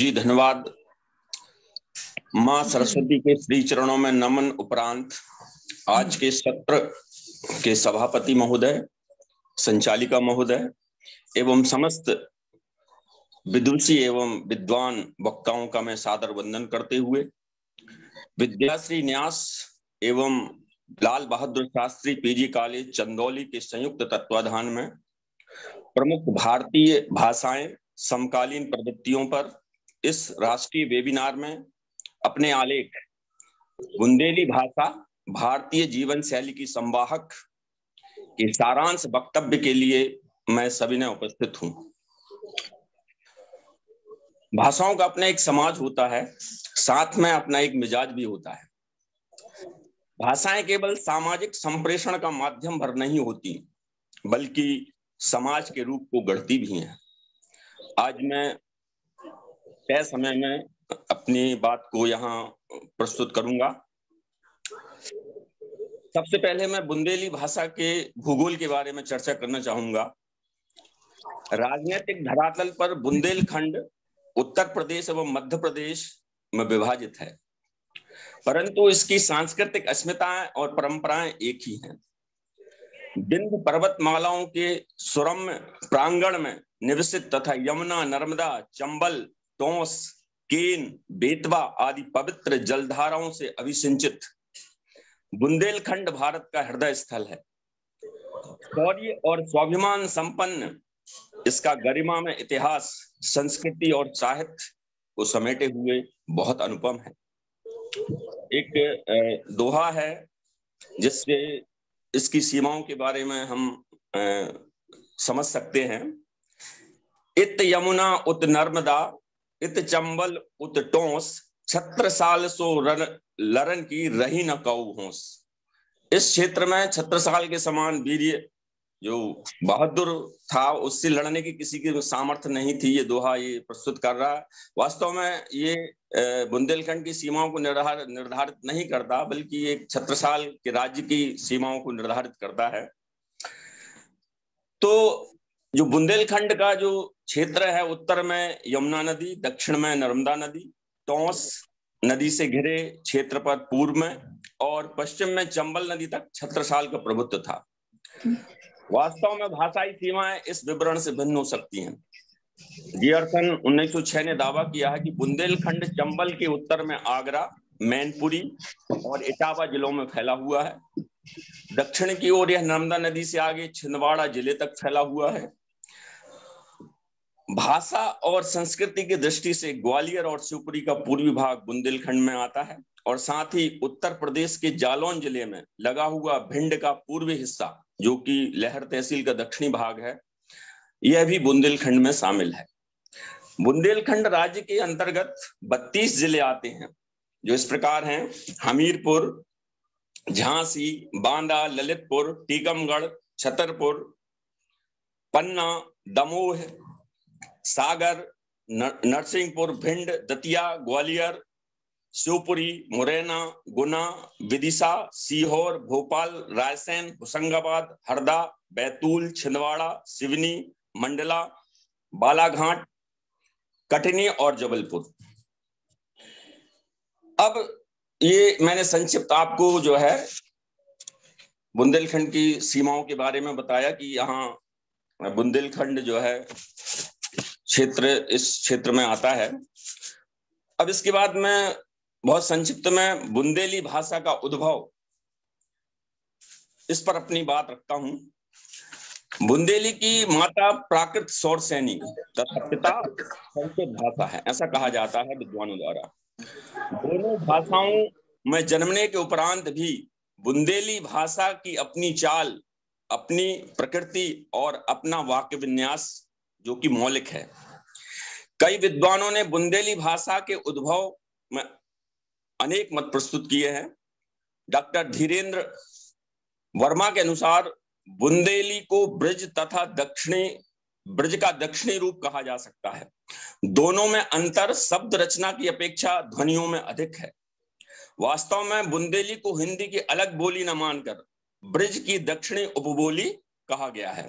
जी धन्यवाद। माँ सरस्वती के श्री चरणों में नमन उपरांत आज के सत्र के सभापति महोदय, संचालिका महोदय एवं समस्त विदुषी एवं विद्वान वक्ताओं का मैं सादर वंदन करते हुए विद्याश्री न्यास एवं लाल बहादुर शास्त्री पीजी कॉलेज चंदौली के संयुक्त तत्वाधान में प्रमुख भारतीय भाषाएं समकालीन प्रवृत्तियों पर इस राष्ट्रीय वेबिनार में अपने आलेख बुंदेली भाषा भारतीय जीवन शैली की संवाहक के सारांश वक्तव्य के लिए मैं सविनय उपस्थित हूं। भाषाओं का अपना एक समाज होता है, साथ में अपना एक मिजाज भी होता है। भाषाएं केवल सामाजिक संप्रेषण का माध्यम भर नहीं होती, बल्कि समाज के रूप को गढ़ती भी हैं। आज मैं तय समय में अपनी बात को यहाँ प्रस्तुत करूंगा। सबसे पहले मैं बुंदेली भाषा के भूगोल के बारे में चर्चा करना चाहूंगा। राजनीतिक धरातल पर बुंदेलखंड उत्तर प्रदेश एवं मध्य प्रदेश में विभाजित है, परंतु इसकी सांस्कृतिक अस्मिताएं और परंपराएं एक ही हैं। विंध्य पर्वतमालाओं के सुरम्य प्रांगण में निवसित तथा यमुना, नर्मदा, चंबल, टोंस, केन, बेतवा आदि पवित्र जलधाराओं से अभिसिंचित बुंदेलखंड भारत का हृदय स्थल है। शौर्य और स्वाभिमान संपन्न इसका गरिमा में इतिहास, संस्कृति और साहित्य को समेटे हुए बहुत अनुपम है। एक दोहा है जिससे इसकी सीमाओं के बारे में हम समझ सकते हैं। इत यमुना उत नर्मदा, इत चंबल उत टोंस, 76 साल सो लरन की रही न कऊ होंस। इस क्षेत्र में 76 साल के समान वीर्य जो बहादुर था, उससे लड़ने की किसी की सामर्थ्य नहीं थी। ये दोहा ये प्रस्तुत कर रहा है। वास्तव में ये बुंदेलखंड की सीमाओं को निर्धारित नहीं करता, बल्कि एक छत्रसाल के राज्य की सीमाओं को निर्धारित करता है। तो जो बुंदेलखंड का जो क्षेत्र है, उत्तर में यमुना नदी, दक्षिण में नर्मदा नदी, टोंस नदी से घिरे क्षेत्र पर पूर्व में और पश्चिम में चंबल नदी तक छत्रसाल का प्रभुत्व था। वास्तव में भाषाई सीमाएं इस विवरण से भिन्न हो सकती हैं। जियरसन 1906 ने दावा किया है कि बुंदेलखंड चंबल के उत्तर में आगरा, मैनपुरी और इटावा जिलों में फैला हुआ है। दक्षिण की ओर यह नर्मदा नदी से आगे छिंदवाड़ा जिले तक फैला हुआ है। भाषा और संस्कृति की दृष्टि से ग्वालियर और शिवपुरी का पूर्वी भाग बुंदेलखंड में आता है और साथ ही उत्तर प्रदेश के जालौन जिले में लगा हुआ भिंड का पूर्वी हिस्सा, जो कि लहर तहसील का दक्षिणी भाग है, यह भी बुंदेलखंड में शामिल है। बुंदेलखंड राज्य के अंतर्गत 32 जिले आते हैं, जो इस प्रकार हैं: हमीरपुर, झांसी, बांदा, ललितपुर, टीकमगढ़, छतरपुर, पन्ना, दमोह, सागर, नरसिंहपुर, भिंड, दतिया, ग्वालियर, शिवपुरी, मुरैना, गुना, विदिशा, सीहोर, भोपाल, रायसेन, होशंगाबाद, हरदा, बैतूल, छिंदवाड़ा, सिवनी, मंडला, बालाघाट, कटनी और जबलपुर। अब ये मैंने संक्षिप्त आपको जो है बुंदेलखंड की सीमाओं के बारे में बताया कि यहाँ बुंदेलखंड जो है क्षेत्र इस क्षेत्र में आता है। अब इसके बाद मैं बहुत संक्षिप्त में बुंदेली भाषा का उद्भव, इस पर अपनी बात रखता हूं। बुंदेली की माता प्राकृत सौर सैनिक तथा पिता संस्कृत भाषा है, ऐसा कहा जाता है विद्वानों द्वारा। दोनों भाषाओं में जन्मने के उपरांत भी बुंदेली भाषा की अपनी चाल, अपनी प्रकृति और अपना वाक्य विन्यास जो कि मौलिक है। कई विद्वानों ने बुंदेली भाषा के उद्भव में अनेक मत प्रस्तुत किए हैं। डॉक्टर धीरेन्द्र वर्मा के अनुसार बुंदेली को ब्रज तथा ब्रज का दक्षिणी रूप कहा जा सकता है। दोनों में अंतर शब्द रचना की अपेक्षा ध्वनियों में अधिक है। वास्तव में बुंदेली को हिंदी की अलग बोली न मानकर ब्रज की दक्षिणी उपबोली कहा गया है।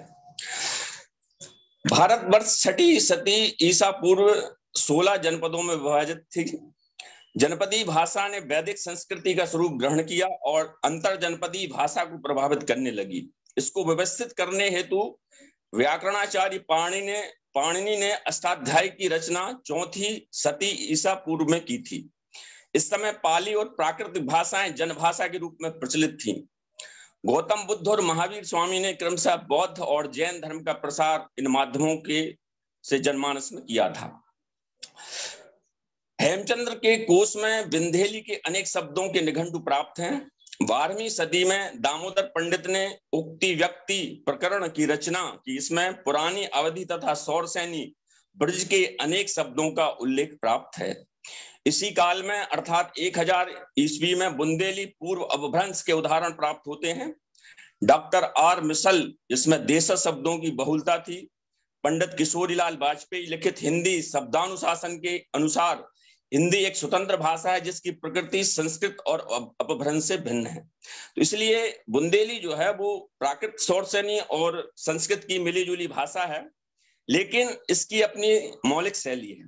भारतवर्ष 6वीं सदी ईसा पूर्व 16 जनपदों में विभाजित थी। जनपदीय भाषा ने वैदिक संस्कृति का स्वरूप ग्रहण किया और अंतर जनपदीय भाषा को प्रभावित करने लगी। इसको व्यवस्थित करने हेतु व्याकरणाचार्य पाणिनि ने अष्टाध्यायी की रचना 4वीं शती ईसा पूर्व में की थी। इस समय पाली और प्राकृतिक भाषाएं जनभाषा के रूप में प्रचलित थीं। गौतम बुद्ध और महावीर स्वामी ने क्रमशः बौद्ध और जैन धर्म का प्रसार इन माध्यमों से जनमानस में किया था। हेमचंद्र के कोश में विंध्येली के अनेक शब्दों के निघंटु प्राप्त हैं। 12वीं सदी में दामोदर पंडित ने उक्ति व्यक्ति प्रकरण की रचना की। इसमें पुरानी अवधि तथा सौरसेनी ब्रज के अनेक शब्दों का उल्लेख प्राप्त है। इसी काल में अर्थात 1000 ईस्वी में बुंदेली पूर्व अपभ्रंश के उदाहरण प्राप्त होते हैं। डॉक्टर आर मिसल, जिसमें देशज शब्दों की बहुलता थी। पंडित किशोरीलाल वाजपेयी लिखित हिंदी शब्दानुशासन के अनुसार हिंदी एक स्वतंत्र भाषा है जिसकी प्रकृति संस्कृत और अपभ्रंश से भिन्न है। तो इसलिए बुंदेली जो है वो प्राकृत सौरसेनी और संस्कृत की मिलीजुली भाषा है, लेकिन इसकी अपनी मौलिक शैली है।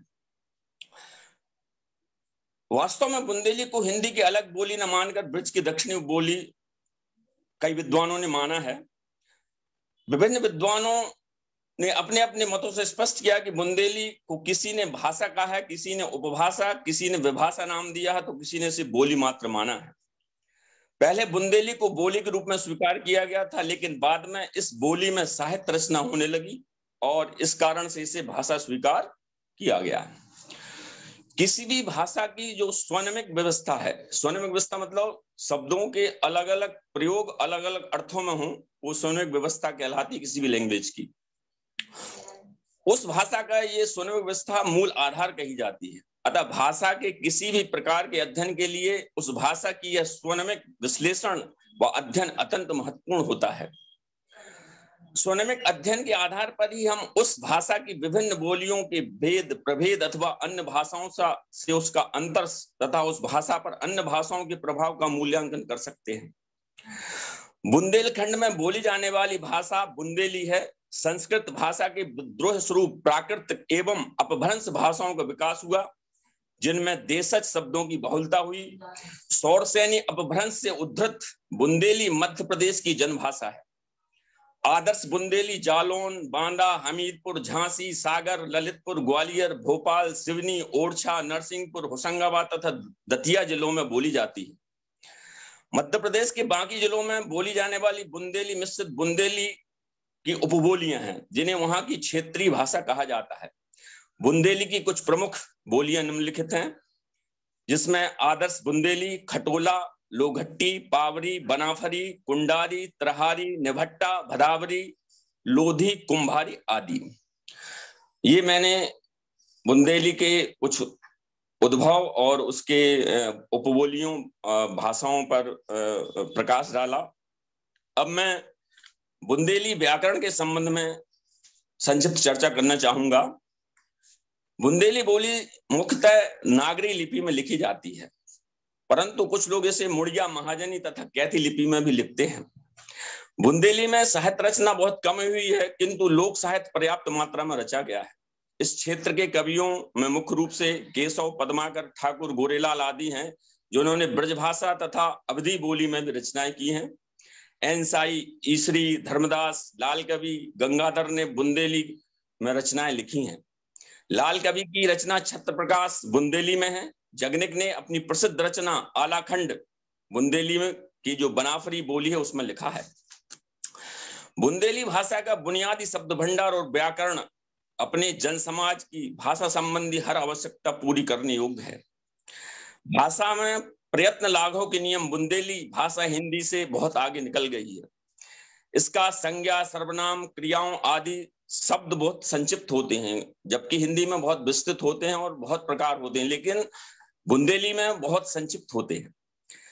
वास्तव में बुंदेली को हिंदी की अलग बोली न मानकर ब्रज की दक्षिणी बोली कई विद्वानों ने माना है। विभिन्न विद्वानों ने अपने अपने मतों से स्पष्ट किया कि बुंदेली को किसी ने भाषा कहा है, किसी ने उपभाषा, किसी ने विभाषा नाम दिया है, तो किसी ने इसे बोली मात्र माना है। पहले बुंदेली को बोली के रूप में स्वीकार किया गया था, लेकिन बाद में इस बोली में साहित्य रचना होने लगी और इस कारण से इसे भाषा स्वीकार किया गया है। किसी भी भाषा की जो स्वनिमिक व्यवस्था है, स्वनिमिक व्यवस्था मतलब शब्दों के अलग अलग प्रयोग अलग अलग अर्थों में हो, वो स्वनिमिक व्यवस्था कहलाती है किसी भी लैंग्वेज की। उस भाषा का ये स्वनिमिक व्यवस्था मूल आधार कही जाती है। अतः भाषा के किसी भी प्रकार के अध्ययन के लिए उस भाषा की यह स्वनिमिक विश्लेषण व अध्ययन अत्यंत महत्वपूर्ण होता है। स्वनिमिक अध्ययन के आधार पर ही हम उस भाषा की विभिन्न बोलियों के भेद प्रभेद अथवा अन्य भाषाओं से उसका अंतर तथा उस भाषा पर अन्य भाषाओं के प्रभाव का मूल्यांकन कर सकते हैं। बुंदेलखंड में बोली जाने वाली भाषा बुंदेली है। संस्कृत भाषा के विद्रोह स्वरूप प्राकृत एवं अपभ्रंश भाषाओं का विकास हुआ, जिनमें देशज शब्दों की बहुलता हुई। सौरसेनी अपभ्रंश से उद्धृत बुंदेली मध्य प्रदेश की जनभाषा है। आदर्श बुंदेली जालौन, बांदा, हमीरपुर, झांसी, सागर, ललितपुर, ग्वालियर, भोपाल, सिवनी, ओरछा, नरसिंहपुर, होशंगाबाद तथा दतिया जिलों में बोली जाती है। मध्य प्रदेश के बाकी जिलों में बोली जाने वाली बुंदेली मिश्रित बुंदेली की उपबोलियां हैं, जिन्हें वहां की क्षेत्रीय भाषा कहा जाता है। बुंदेली की कुछ प्रमुख बोलियां निम्नलिखित हैं, जिसमें आदर्श बुंदेली, खटोला, लोघट्टी, पावरी, बनाफरी, कुंडारी, त्रहारी, निभट्टा, भदावरी, लोधी, कुंभारी आदि। ये मैंने बुंदेली के कुछ उद्भव और उसके उपबोलियों भाषाओं पर प्रकाश डाला। अब मैं बुंदेली व्याकरण के संबंध में संक्षिप्त चर्चा करना चाहूंगा। बुंदेली बोली मुख्यतः नागरी लिपि में लिखी जाती है, परंतु कुछ लोग इसे मुड़िया, महाजनी तथा कैथी लिपि में भी लिखते हैं। बुंदेली में साहित्य रचना बहुत कम हुई है, किंतु लोक साहित्य पर्याप्त मात्रा में रचा गया है। इस क्षेत्र के कवियों में मुख्य रूप से केशव, पद्माकर, ठाकुर, गोरेलाल आदि हैं, जिन्होंने ब्रजभाषा तथा अवधी बोली में भी रचनाएं की हैं। एनसाई, ईसरी, धर्मदास, लाल कवि, गंगाधर ने बुंदेली में रचनाएं लिखी हैं। लाल कवि की रचना छत्र प्रकाश बुंदेली में है। जगनिक ने अपनी प्रसिद्ध रचना आलाखंड बुंदेली में की जो बनाफरी बोली है उसमें लिखा है। बुंदेली भाषा का बुनियादी शब्द भंडार और व्याकरण अपने जन समाज की भाषा संबंधी हर आवश्यकता पूरी करने योग्य है। भाषा में प्रयत्न लाघव के नियम बुंदेली भाषा हिंदी से बहुत आगे निकल गई है। इसका संज्ञा, सर्वनाम, क्रियाओं आदि शब्द बहुत संक्षिप्त होते हैं, जबकि हिंदी में बहुत विस्तृत होते हैं और बहुत प्रकार होते हैं, लेकिन बुंदेली में बहुत संक्षिप्त होते हैं।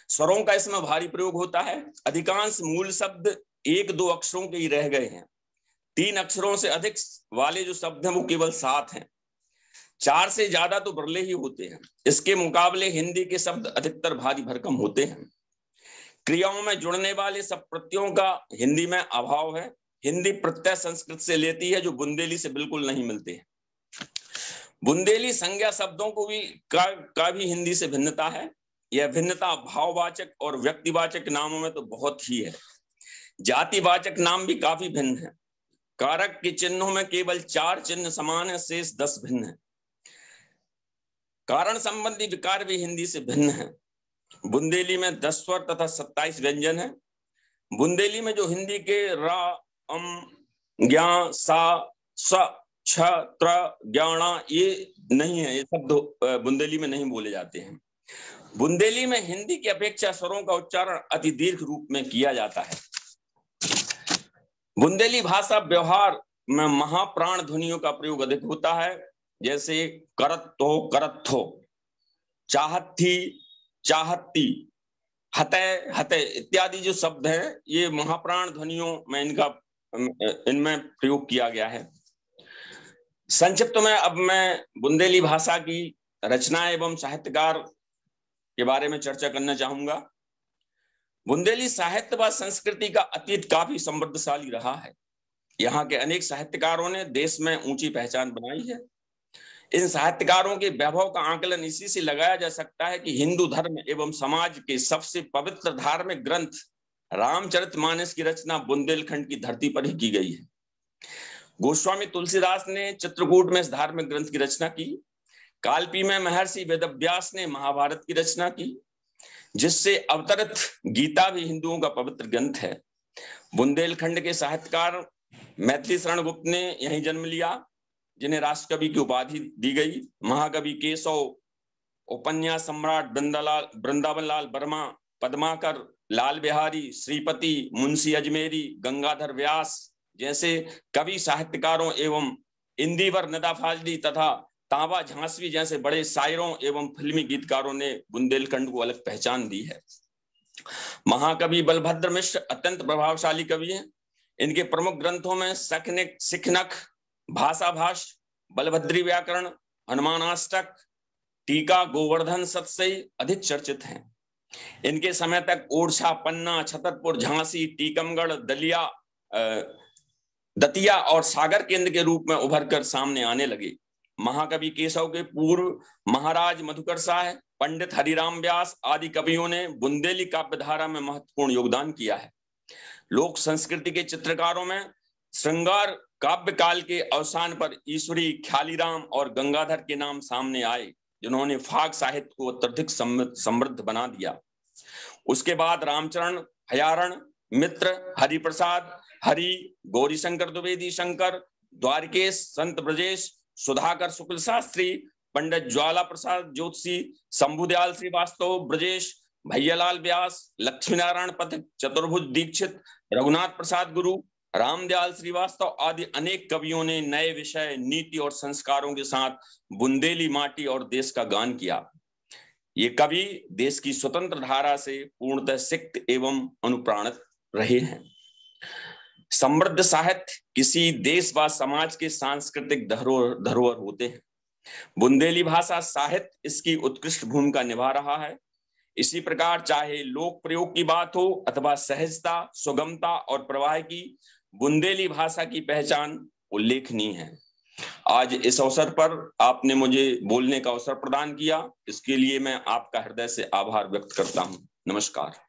स्वरों का इसमें भारी प्रयोग होता है। अधिकांश मूल शब्द 1-2 अक्षरों के ही रह गए हैं। 3 अक्षरों से अधिक वाले जो शब्द हैं वो केवल 7 हैं। 4 से ज्यादा तो बिरले ही होते हैं। इसके मुकाबले हिंदी के शब्द अधिकतर भारी भरकम होते हैं। क्रियाओं में जुड़ने वाले सब प्रत्ययों का हिंदी में अभाव है। हिंदी प्रत्यय संस्कृत से लेती है, जो बुंदेली से बिल्कुल नहीं मिलते हैं। बुंदेली संज्ञा शब्दों को भी का भी हिंदी से भिन्नता है। यह भिन्नता भाववाचक और व्यक्तिवाचक नामों में तो बहुत ही है। जातिवाचक नाम भी काफी भिन्न है। कारक के चिन्हों में केवल 4 चिन्ह समान है, शेष 10 भिन्न है। कारण संबंधी विकार भी हिंदी से भिन्न है। बुंदेली में 10 स्वर तथा 27 व्यंजन है। बुंदेली में जो हिंदी के रा, अम, ज्ञा, सा, स, छ, त्र, ज्ञाणा ये नहीं है, ये शब्द बुंदेली में नहीं बोले जाते हैं। बुंदेली में हिंदी की अपेक्षा स्वरों का उच्चारण अति दीर्घ रूप में किया जाता है। बुंदेली भाषा व्यवहार में महाप्राण ध्वनियों का प्रयोग अधिक होता है, जैसे करत्थो, चाहती, चाहती, हते, हते इत्यादि जो शब्द हैं ये महाप्राण ध्वनियों में इनमें प्रयोग किया गया है। संक्षिप्त में अब मैं बुंदेली भाषा की रचना एवं साहित्यकार के बारे में चर्चा करना चाहूंगा। बुंदेली साहित्य व संस्कृति का अतीत काफी समृद्धशाली रहा है। यहाँ के अनेक साहित्यकारों ने देश में ऊंची पहचान बनाई है। इन साहित्यकारों के वैभव का आकलन इसी से लगाया जा सकता है कि हिंदू धर्म एवं समाज के सबसे पवित्र धार्मिक ग्रंथ रामचरितमानस की रचना बुंदेलखंड की धरती पर ही की गई है। गोस्वामी तुलसीदास ने चित्रकूट में इस धार्मिक ग्रंथ की रचना की। कालपी में महर्षि वेदव्यास ने महाभारत की रचना की, जिससे अवतरित गीता भी हिंदुओं का पवित्र ग्रंथ है। बुंदेलखंड के साहित्यकार मैथिली शरण गुप्त ने यहीं जन्म लिया, जिन्हें राष्ट्रकवि की उपाधि दी गई। महाकवि केशव, उपन्यास सम्राट वृंदावन लाल वर्मा, पद्माकर, लाल बिहारी, श्रीपति, मुंशी अजमेरी, गंगाधर व्यास जैसे कवि साहित्यकारों एवं इंदिवर नदा फाजली तथा तांबा झांसवी जैसे बड़े शायरों एवं फिल्मी गीतकारों ने बुंदेलखंड को अलग पहचान दी है। महाकवि बलभद्र मिश्र अत्यंत प्रभावशाली कवि हैं। इनके प्रमुख ग्रंथों में सिखनक, भाषाभाष, बलभद्री व्याकरण, हनुमानाष्टक, टीका, गोवर्धन सतसई अधिक चर्चित हैं। इनके समय तक ओरछा, पन्ना, छतरपुर, झांसी, टीकमगढ़, दतिया और सागर केंद्र के रूप में उभरकर सामने आने लगे। महाकवि केशव के पूर्व महाराज मधुकर शाह, पंडित हरिराम व्यास आदि कवियों ने बुंदेली काव्यधारा में महत्वपूर्ण योगदान किया है। लोक संस्कृति के चित्रकारों में श्रृंगार काव्य काल के अवसान पर ईश्वरी, ख्यालीराम और गंगाधर के नाम सामने आए, जिन्होंने फाग साहित्य को अत्यधिक समृद्ध बना दिया। उसके बाद रामचरण, हयारण, मित्र, हरिप्रसाद, हरि, गौरीशंकर द्विवेदी शंकर, द्वारकेश, संत ब्रजेश, सुधाकर शुक्ल शास्त्री, पंडित ज्वाला प्रसाद ज्योतिषी, शंभुदयाल श्रीवास्तव, ब्रजेश, भैयालाल व्यास, लक्ष्मीनारायण पथिक, चतुर्भुज दीक्षित, रघुनाथ प्रसाद गुरु, रामदयाल श्रीवास्तव आदि अनेक कवियों ने नए विषय, नीति और संस्कारों के साथ बुंदेली माटी और देश का गान किया। ये कवि देश की स्वतंत्र धारा से पूर्णतः सिक्त एवं अनुप्राणित रहे हैं। समृद्ध साहित्य किसी देश व समाज के सांस्कृतिक धरोहर होते हैं। बुंदेली भाषा साहित्य इसकी उत्कृष्ट भूमिका निभा रहा है। इसी प्रकार चाहे लोक प्रयोग की बात हो अथवा सहजता, सुगमता और प्रवाह की, बुंदेली भाषा की पहचान उल्लेखनीय है। आज इस अवसर पर आपने मुझे बोलने का अवसर प्रदान किया, इसके लिए मैं आपका हृदय से आभार व्यक्त करता हूं। नमस्कार।